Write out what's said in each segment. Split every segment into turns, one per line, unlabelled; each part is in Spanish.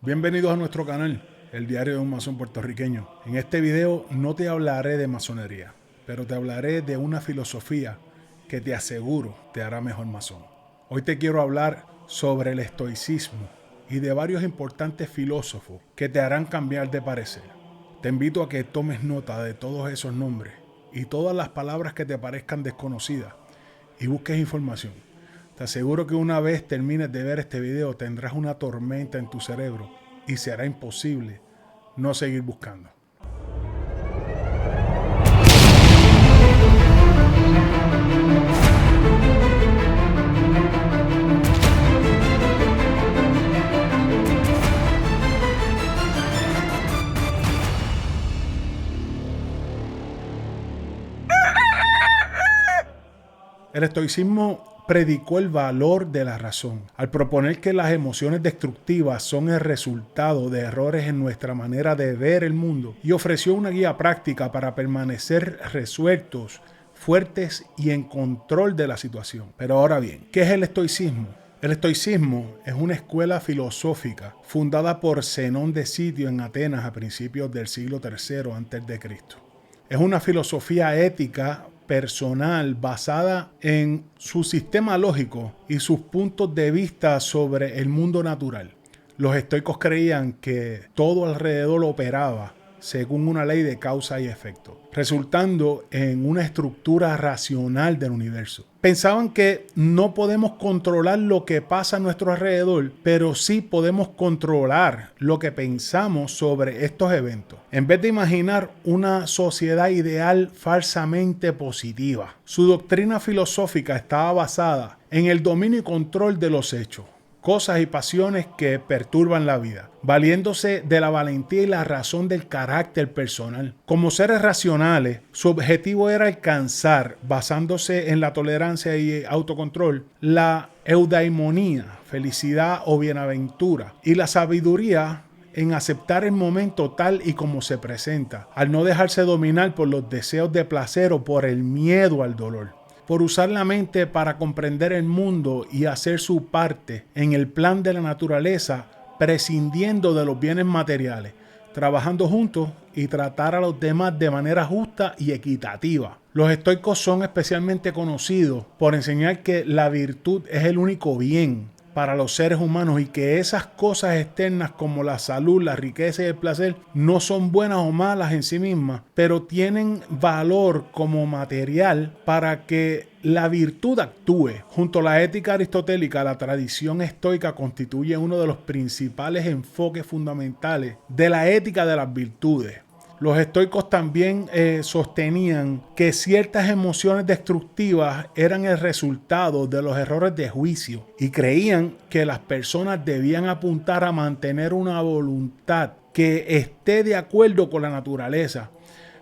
Bienvenidos a nuestro canal, el diario de un masón puertorriqueño. En este video no te hablaré de masonería, pero te hablaré de una filosofía que te aseguro te hará mejor masón. Hoy te quiero hablar sobre el estoicismo y de varios importantes filósofos que te harán cambiar de parecer. Te invito a que tomes nota de todos esos nombres y todas las palabras que te parezcan desconocidas y busques información. Te aseguro que una vez termines de ver este video tendrás una tormenta en tu cerebro y será imposible no seguir buscando. El estoicismo predicó el valor de la razón, al proponer que las emociones destructivas son el resultado de errores en nuestra manera de ver el mundo, y ofreció una guía práctica para permanecer resueltos, fuertes y en control de la situación. Pero ahora bien, ¿qué es el estoicismo? El estoicismo es una escuela filosófica fundada por Zenón de Sitio en Atenas a principios del siglo III a.C. Es una filosofía ética personal basada en su sistema lógico y sus puntos de vista sobre el mundo natural. Los estoicos creían que todo alrededor operaba según una ley de causa y efecto, resultando en una estructura racional del universo. Pensaban que no podemos controlar lo que pasa a nuestro alrededor, pero sí podemos controlar lo que pensamos sobre estos eventos. En vez de imaginar una sociedad ideal falsamente positiva, su doctrina filosófica estaba basada en el dominio y control de los hechos, cosas y pasiones que perturban la vida, valiéndose de la valentía y la razón del carácter personal. Como seres racionales, su objetivo era alcanzar, basándose en la tolerancia y autocontrol, la eudaimonía, felicidad o bienaventura, y la sabiduría en aceptar el momento tal y como se presenta, al no dejarse dominar por los deseos de placer o por el miedo al dolor, por usar la mente para comprender el mundo y hacer su parte en el plan de la naturaleza, prescindiendo de los bienes materiales, trabajando juntos y tratar a los demás de manera justa y equitativa. Los estoicos son especialmente conocidos por enseñar que la virtud es el único bien para los seres humanos y que esas cosas externas como la salud, la riqueza y el placer no son buenas o malas en sí mismas, pero tienen valor como material para que la virtud actúe. Junto a la ética aristotélica, la tradición estoica constituye uno de los principales enfoques fundamentales de la ética de las virtudes. Los estoicos también sostenían que ciertas emociones destructivas eran el resultado de los errores de juicio y creían que las personas debían apuntar a mantener una voluntad que esté de acuerdo con la naturaleza.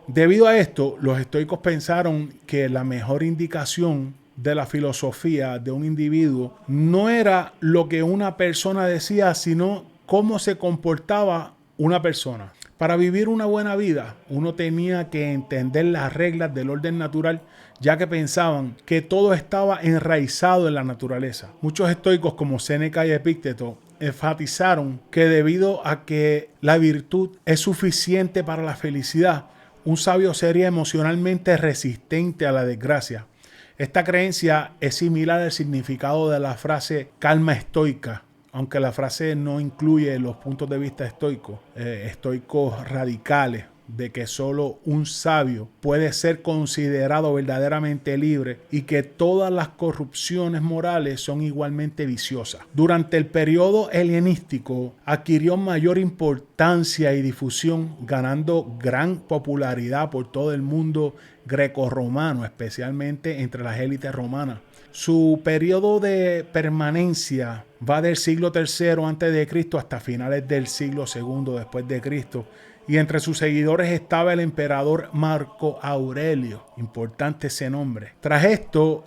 Debido a esto, los estoicos pensaron que la mejor indicación de la filosofía de un individuo no era lo que una persona decía, sino cómo se comportaba una persona. Para vivir una buena vida, uno tenía que entender las reglas del orden natural, ya que pensaban que todo estaba enraizado en la naturaleza. Muchos estoicos como Séneca y Epicteto enfatizaron que debido a que la virtud es suficiente para la felicidad, un sabio sería emocionalmente resistente a la desgracia. Esta creencia es similar al significado de la frase calma estoica, aunque la frase no incluye los puntos de vista estoicos radicales, de que solo un sabio puede ser considerado verdaderamente libre y que todas las corrupciones morales son igualmente viciosas. Durante el periodo helenístico adquirió mayor importancia y difusión, ganando gran popularidad por todo el mundo grecorromano, especialmente entre las élites romanas. Su periodo de permanencia va del siglo III a.C. hasta finales del siglo II después de Cristo. Y entre sus seguidores estaba el emperador Marco Aurelio, importante ese nombre. Tras esto,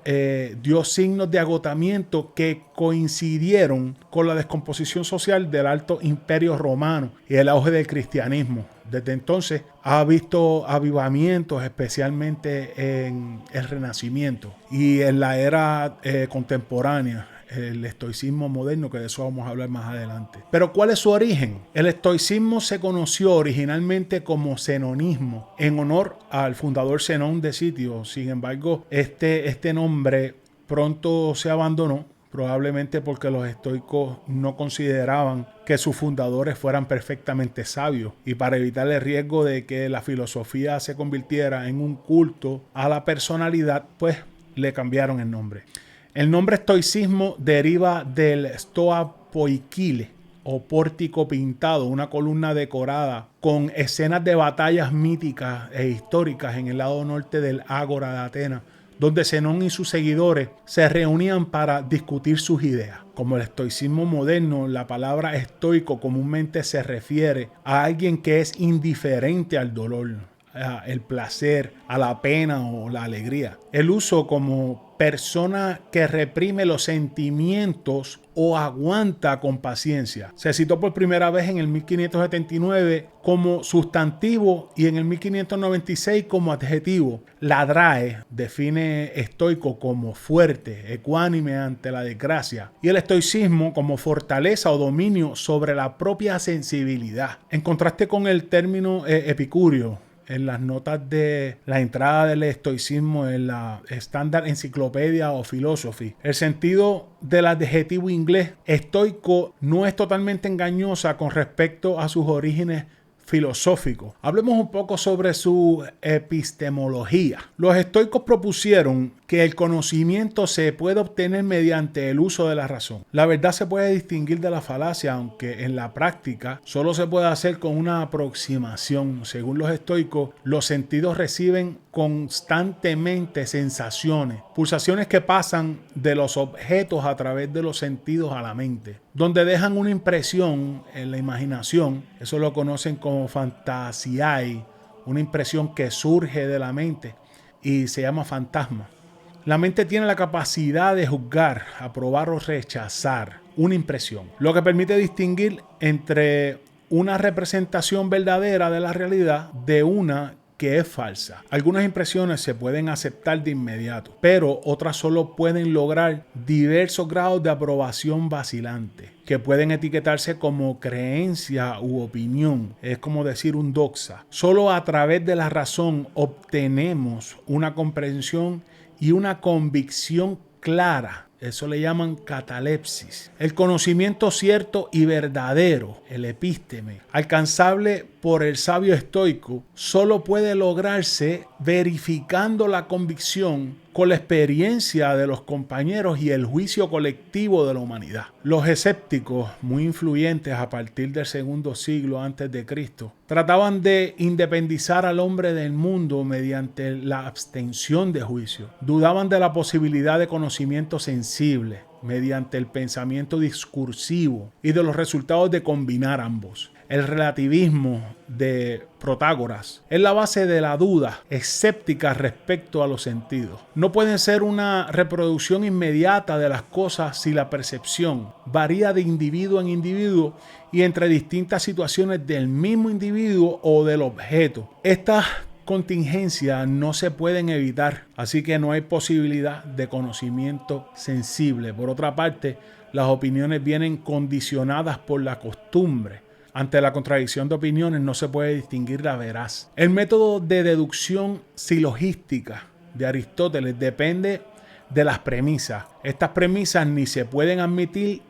dio signos de agotamiento que coincidieron con la descomposición social del Alto Imperio Romano y el auge del cristianismo. Desde entonces ha visto avivamientos, especialmente en el Renacimiento y en la era contemporánea. el estoicismo moderno, que de eso vamos a hablar más adelante. Pero ¿cuál es su origen? El estoicismo se conoció originalmente como zenonismo, en honor al fundador Zenón de Sitio. Sin embargo, este nombre pronto se abandonó, probablemente porque los estoicos no consideraban que sus fundadores fueran perfectamente sabios, y para evitar el riesgo de que la filosofía se convirtiera en un culto a la personalidad, pues le cambiaron el nombre. El nombre estoicismo deriva del stoa poikile, o pórtico pintado, una columna decorada con escenas de batallas míticas e históricas en el lado norte del Ágora de Atenas, donde Zenón y sus seguidores se reunían para discutir sus ideas. Como el estoicismo moderno, la palabra estoico comúnmente se refiere a alguien que es indiferente al dolor, el placer, a la pena o la alegría. El uso como persona que reprime los sentimientos o aguanta con paciencia. Se citó por primera vez en el 1579 como sustantivo y en el 1596 como adjetivo. La DRAE define estoico como fuerte, ecuánime ante la desgracia, y el estoicismo como fortaleza o dominio sobre la propia sensibilidad. En contraste con el término epicúreo, en las notas de la entrada del estoicismo en la Standard Encyclopedia of Philosophy, el sentido del adjetivo inglés estoico no es totalmente engañosa con respecto a sus orígenes filosóficos. Hablemos un poco sobre su epistemología. Los estoicos propusieron que el conocimiento se puede obtener mediante el uso de la razón. La verdad se puede distinguir de la falacia, aunque en la práctica solo se puede hacer con una aproximación. Según los estoicos, los sentidos reciben constantemente sensaciones, pulsaciones que pasan de los objetos a través de los sentidos a la mente, donde dejan una impresión en la imaginación. Eso lo conocen como fantasiae, una impresión que surge de la mente y se llama fantasma. La mente tiene la capacidad de juzgar, aprobar o rechazar una impresión, lo que permite distinguir entre una representación verdadera de la realidad de una que es falsa. Algunas impresiones se pueden aceptar de inmediato, pero otras solo pueden lograr diversos grados de aprobación vacilante, que pueden etiquetarse como creencia u opinión. Es como decir un doxa. Solo a través de la razón obtenemos una comprensión y una convicción clara. Eso le llaman catalepsis. El conocimiento cierto y verdadero, el epísteme, alcanzable por el sabio estoico, solo puede lograrse verificando la convicción con la experiencia de los compañeros y el juicio colectivo de la humanidad. Los escépticos, muy influyentes a partir del segundo siglo antes de Cristo, trataban de independizar al hombre del mundo mediante la abstención de juicio. Dudaban de la posibilidad de conocimiento sensible mediante el pensamiento discursivo y de los resultados de combinar ambos. El relativismo de Protágoras es la base de la duda escéptica respecto a los sentidos. No pueden ser una reproducción inmediata de las cosas si la percepción varía de individuo en individuo y entre distintas situaciones del mismo individuo o del objeto. Estas contingencias no se pueden evitar, así que no hay posibilidad de conocimiento sensible. Por otra parte, las opiniones vienen condicionadas por la costumbre. Ante la contradicción de opiniones no se puede distinguir la veraz. El método de deducción silogística de Aristóteles depende de las premisas. Estas premisas ni se pueden admitir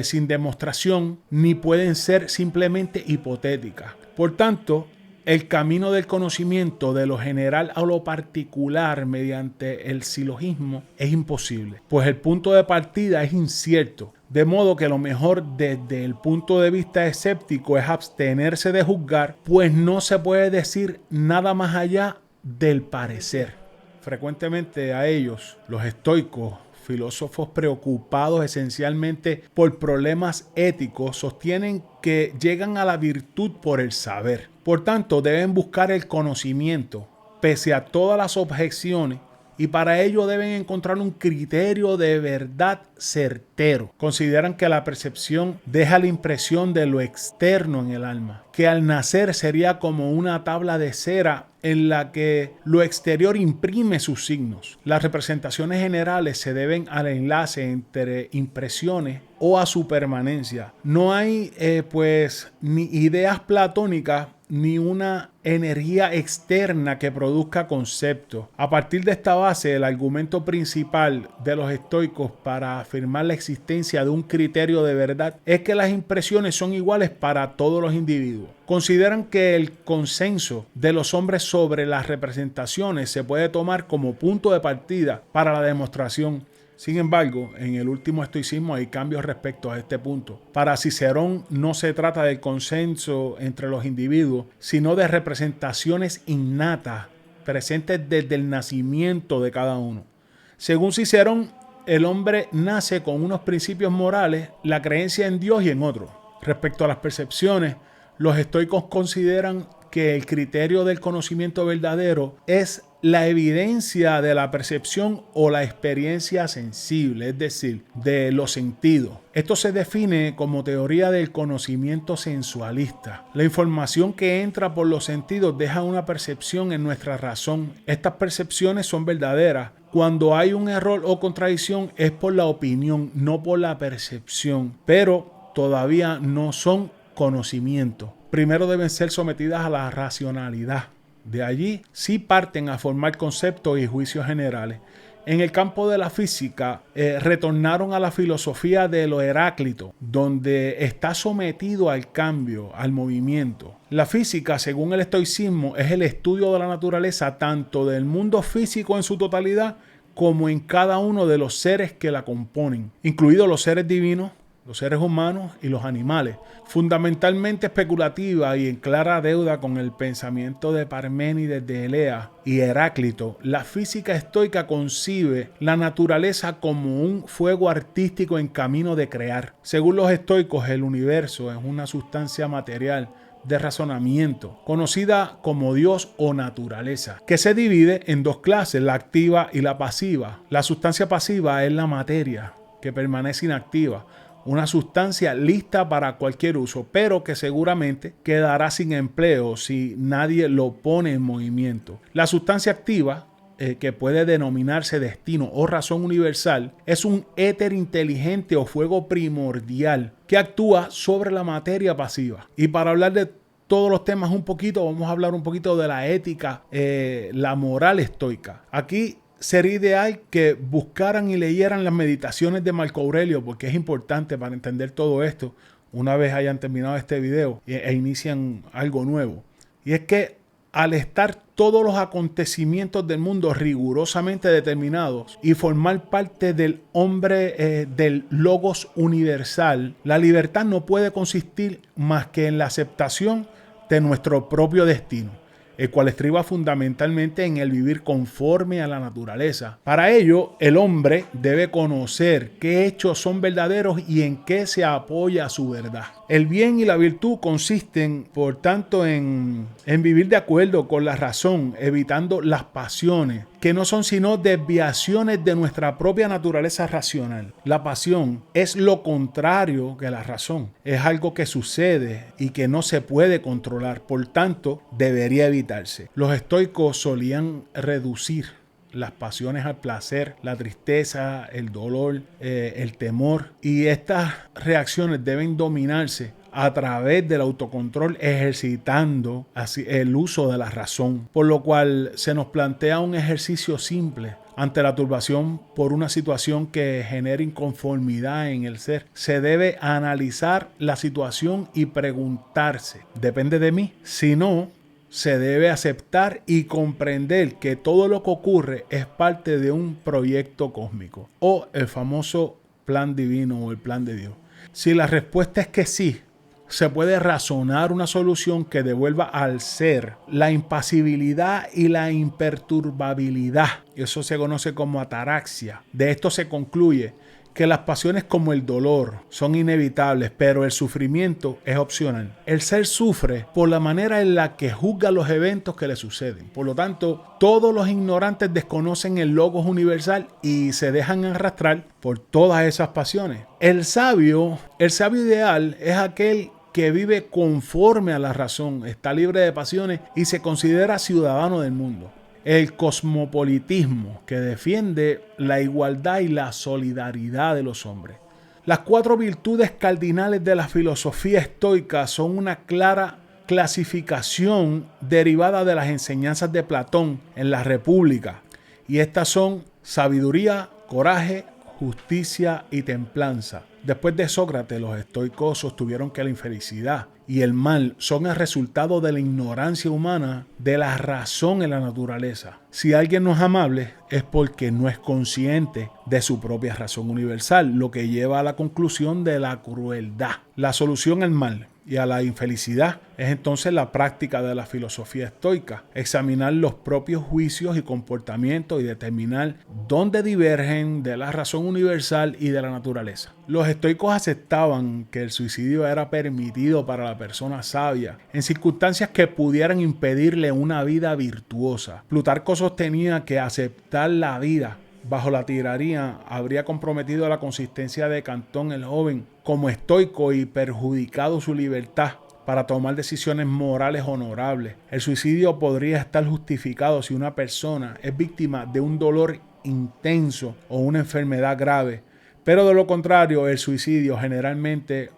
sin demostración, ni pueden ser simplemente hipotéticas. Por tanto, el camino del conocimiento de lo general a lo particular mediante el silogismo es imposible, pues el punto de partida es incierto. De modo que lo mejor desde el punto de vista escéptico es abstenerse de juzgar, pues no se puede decir nada más allá del parecer. Frecuentemente a ellos, los estoicos, filósofos preocupados esencialmente por problemas éticos, sostienen que llegan a la virtud por el saber. Por tanto, deben buscar el conocimiento, pese a todas las objeciones, y para ello deben encontrar un criterio de verdad certero. entero. Consideran que la percepción deja la impresión de lo externo en el alma, que al nacer sería como una tabla de cera en la que lo exterior imprime sus signos. Las representaciones generales se deben al enlace entre impresiones o a su permanencia. No hay ni ideas platónicas ni una energía externa que produzca conceptos. A partir de esta base, el argumento principal de los estoicos para afirmar la existencia de un criterio de verdad es que las impresiones son iguales para todos los individuos. Consideran que el consenso de los hombres sobre las representaciones se puede tomar como punto de partida para la demostración. Sin embargo, en el último estoicismo hay cambios respecto a este punto. Para Cicerón no se trata del consenso entre los individuos, sino de representaciones innatas, presentes desde el nacimiento de cada uno. Según Cicerón, el hombre nace con unos principios morales, la creencia en Dios y en otros. Respecto a las percepciones, los estoicos consideran que el criterio del conocimiento verdadero es la evidencia de la percepción o la experiencia sensible, es decir, de los sentidos. Esto se define como teoría del conocimiento sensualista. La información que entra por los sentidos deja una percepción en nuestra razón. Estas percepciones son verdaderas. Cuando hay un error o contradicción es por la opinión, no por la percepción, pero todavía no son conocimiento. Primero deben ser sometidas a la racionalidad. De allí sí parten a formar conceptos y juicios generales. En el campo de la física retornaron a la filosofía de lo Heráclito, donde está sometido al cambio, al movimiento. La física, según el estoicismo, es el estudio de la naturaleza, tanto del mundo físico en su totalidad, como en cada uno de los seres que la componen, incluidos los seres divinos, los seres humanos y los animales. Fundamentalmente especulativa y en clara deuda con el pensamiento de Parménides de Elea y Heráclito, la física estoica concibe la naturaleza como un fuego artístico en camino de crear. Según los estoicos, el universo es una sustancia material de razonamiento, conocida como Dios o naturaleza, que se divide en dos clases, la activa y la pasiva. La sustancia pasiva es la materia, que permanece inactiva, una sustancia lista para cualquier uso, pero que seguramente quedará sin empleo si nadie lo pone en movimiento. La sustancia activa, que puede denominarse destino o razón universal, es un éter inteligente o fuego primordial que actúa sobre la materia pasiva. Y para hablar de todos los temas un poquito, vamos a hablar un poquito de la ética, la moral estoica. Aquí sería ideal que buscaran y leyeran las meditaciones de Marco Aurelio, porque es importante para entender todo esto una vez hayan terminado este video e inician algo nuevo. Y es que al estar todos los acontecimientos del mundo rigurosamente determinados y formar parte del hombre, del logos universal, la libertad no puede consistir más que en la aceptación de nuestro propio destino, el cual estriba fundamentalmente en el vivir conforme a la naturaleza. Para ello, el hombre debe conocer qué hechos son verdaderos y en qué se apoya su verdad. El bien y la virtud consisten, por tanto, en vivir de acuerdo con la razón, evitando las pasiones, que no son sino desviaciones de nuestra propia naturaleza racional. La pasión es lo contrario que la razón. Es algo que sucede y que no se puede controlar, por tanto, debería evitarse. Los estoicos solían reducir las pasiones al placer, la tristeza, el dolor, el temor, y estas reacciones deben dominarse a través del autocontrol, ejercitando así el uso de la razón, por lo cual se nos plantea un ejercicio simple. Ante la turbación por una situación que genera inconformidad en el ser, se debe analizar la situación y preguntarse, ¿depende de mí? Si no, se debe aceptar y comprender que todo lo que ocurre es parte de un proyecto cósmico o el famoso plan divino o el plan de Dios. Si la respuesta es que sí, se puede razonar una solución que devuelva al ser la impasibilidad y la imperturbabilidad. Eso se conoce como ataraxia. De esto se concluye que las pasiones como el dolor son inevitables, pero el sufrimiento es opcional. El ser sufre por la manera en la que juzga los eventos que le suceden. Por lo tanto, todos los ignorantes desconocen el logos universal y se dejan arrastrar por todas esas pasiones. El sabio ideal es aquel que vive conforme a la razón, está libre de pasiones y se considera ciudadano del mundo. El cosmopolitismo, que defiende la igualdad y la solidaridad de los hombres. Las 4 virtudes cardinales de la filosofía estoica son una clara clasificación derivada de las enseñanzas de Platón en la República. Y estas son sabiduría, coraje, justicia y templanza. Después de Sócrates, los estoicos sostuvieron que la infelicidad y el mal son el resultado de la ignorancia humana de la razón en la naturaleza. Si alguien no es amable, es porque no es consciente de su propia razón universal, lo que lleva a la conclusión de la crueldad. La solución al mal y a la infelicidad es entonces la práctica de la filosofía estoica, examinar los propios juicios y comportamientos y determinar dónde divergen de la razón universal y de la naturaleza. Los estoicos aceptaban que el suicidio era permitido para la persona sabia en circunstancias que pudieran impedirle una vida virtuosa. Plutarco sostenía que aceptar la vida bajo la tiranía habría comprometido la consistencia de Catón el joven como estoico y perjudicado su libertad para tomar decisiones morales honorables. El suicidio podría estar justificado si una persona es víctima de un dolor intenso o una enfermedad grave, pero de lo contrario, el suicidio generalmente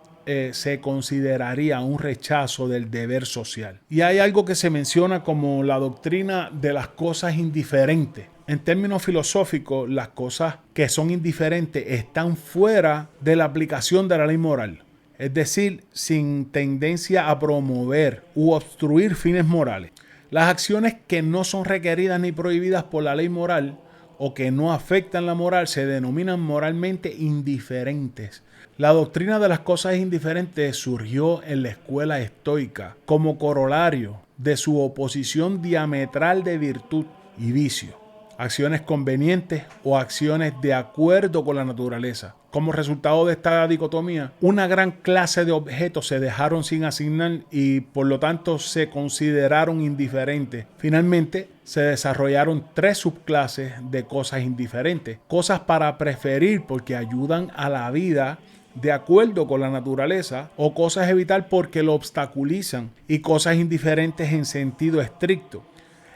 se consideraría un rechazo del deber social. Y hay algo que se menciona como la doctrina de las cosas indiferentes. En términos filosóficos, las cosas que son indiferentes están fuera de la aplicación de la ley moral, es decir, sin tendencia a promover u obstruir fines morales. Las acciones que no son requeridas ni prohibidas por la ley moral o que no afectan la moral se denominan moralmente indiferentes. La doctrina de las cosas indiferentes surgió en la escuela estoica como corolario de su oposición diametral de virtud y vicio, acciones convenientes o acciones de acuerdo con la naturaleza. Como resultado de esta dicotomía, una gran clase de objetos se dejaron sin asignar y por lo tanto se consideraron indiferentes. Finalmente, se desarrollaron 3 subclases de cosas indiferentes. Cosas para preferir porque ayudan a la vida de acuerdo con la naturaleza, o cosas a evitar porque lo obstaculizan, y cosas indiferentes en sentido estricto.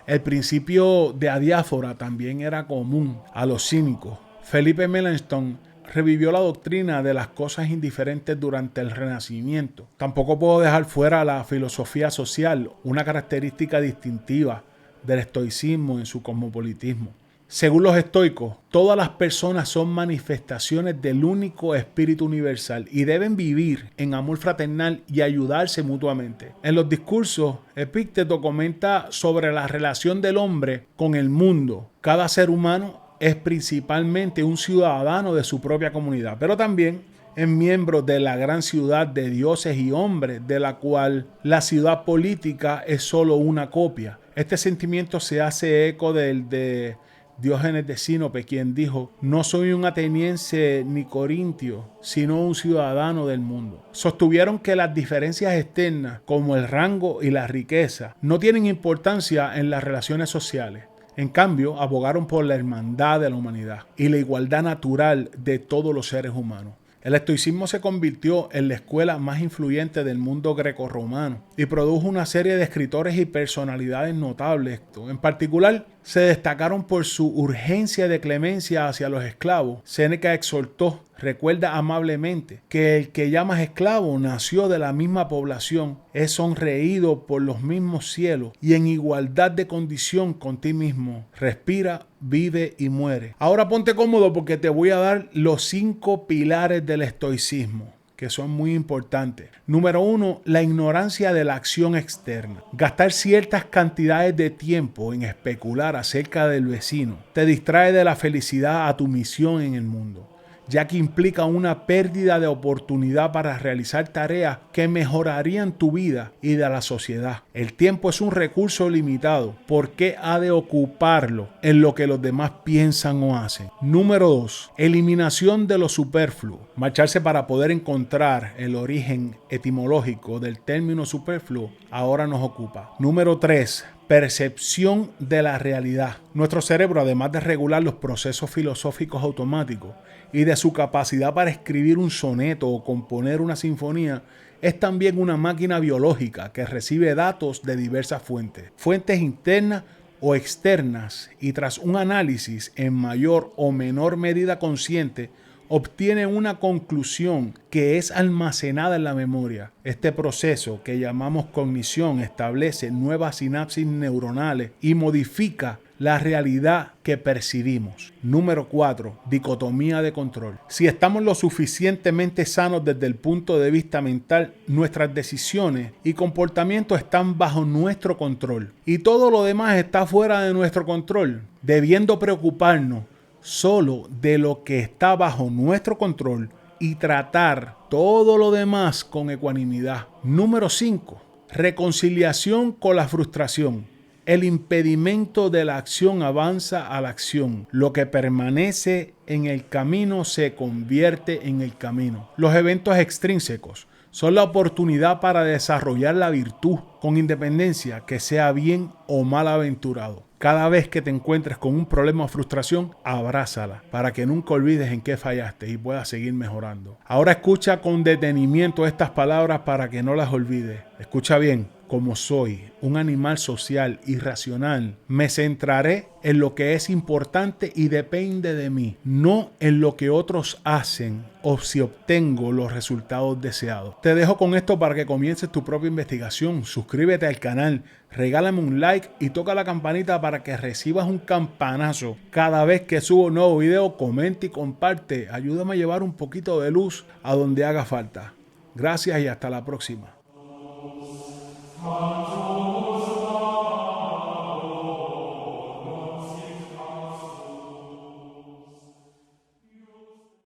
El principio de adiáfora también era común a los cínicos. Felipe Melanchthon revivió la doctrina de las cosas indiferentes durante el Renacimiento. Tampoco puedo dejar fuera la filosofía social, una característica distintiva del estoicismo en su cosmopolitismo. Según los estoicos, todas las personas son manifestaciones del único espíritu universal y deben vivir en amor fraternal y ayudarse mutuamente. En los discursos, Epicteto comenta sobre la relación del hombre con el mundo. Cada ser humano es principalmente un ciudadano de su propia comunidad, pero también es miembro de la gran ciudad de dioses y hombres, de la cual la ciudad política es solo una copia. Este sentimiento se hace eco del de Diógenes de Sinope, quien dijo: no soy un ateniense ni corintio, sino un ciudadano del mundo. Sostuvieron que las diferencias externas, como el rango y la riqueza, no tienen importancia en las relaciones sociales. En cambio, abogaron por la hermandad de la humanidad y la igualdad natural de todos los seres humanos. El estoicismo se convirtió en la escuela más influyente del mundo grecorromano y produjo una serie de escritores y personalidades notables. En particular, se destacaron por su urgencia de clemencia hacia los esclavos. Séneca exhortó: recuerda amablemente que el que llamas esclavo nació de la misma población, es sonreído por los mismos cielos y en igualdad de condición con ti mismo, respira, vive y muere. Ahora ponte cómodo porque te voy a dar los 5 pilares del estoicismo, que son muy importantes. Número 1, la ignorancia de la acción externa. Gastar ciertas cantidades de tiempo en especular acerca del vecino te distrae de la felicidad a tu misión en el mundo. ya que implica una pérdida de oportunidad para realizar tareas que mejorarían tu vida y de la sociedad. El tiempo es un recurso limitado. ¿Por qué ha de ocuparlo en lo que los demás piensan o hacen? Número 2. Eliminación de lo superfluo. Marcharse para poder encontrar el origen etimológico del término superfluo ahora nos ocupa. Número 3. Percepción de la realidad. Nuestro cerebro, además de regular los procesos filosóficos automáticos y de su capacidad para escribir un soneto o componer una sinfonía, es también una máquina biológica que recibe datos de diversas fuentes internas o externas, y tras un análisis en mayor o menor medida consciente, obtiene una conclusión que es almacenada en la memoria. Este proceso, que llamamos cognición, establece nuevas sinapsis neuronales y modifica la realidad que percibimos. Número 4. Dicotomía de control. Si estamos lo suficientemente sanos desde el punto de vista mental, nuestras decisiones y comportamientos están bajo nuestro control y todo lo demás está fuera de nuestro control, debiendo preocuparnos solo de lo que está bajo nuestro control y tratar todo lo demás con ecuanimidad. Número 5. Reconciliación con la frustración. El impedimento de la acción avanza a la acción. Lo que permanece en el camino se convierte en el camino. Los eventos extrínsecos son la oportunidad para desarrollar la virtud, con independencia que sea bien o mal aventurado. Cada vez que te encuentres con un problema o frustración, abrázala para que nunca olvides en qué fallaste y puedas seguir mejorando. Ahora escucha con detenimiento estas palabras para que no las olvides. Escucha bien. Como soy un animal social y racional, me centraré en lo que es importante y depende de mí, no en lo que otros hacen o si obtengo los resultados deseados. Te dejo con esto para que comiences tu propia investigación. Suscríbete al canal, regálame un like y toca la campanita para que recibas un campanazo cada vez que subo un nuevo video. Comenta y comparte. Ayúdame a llevar un poquito de luz a donde haga falta. Gracias y hasta la próxima.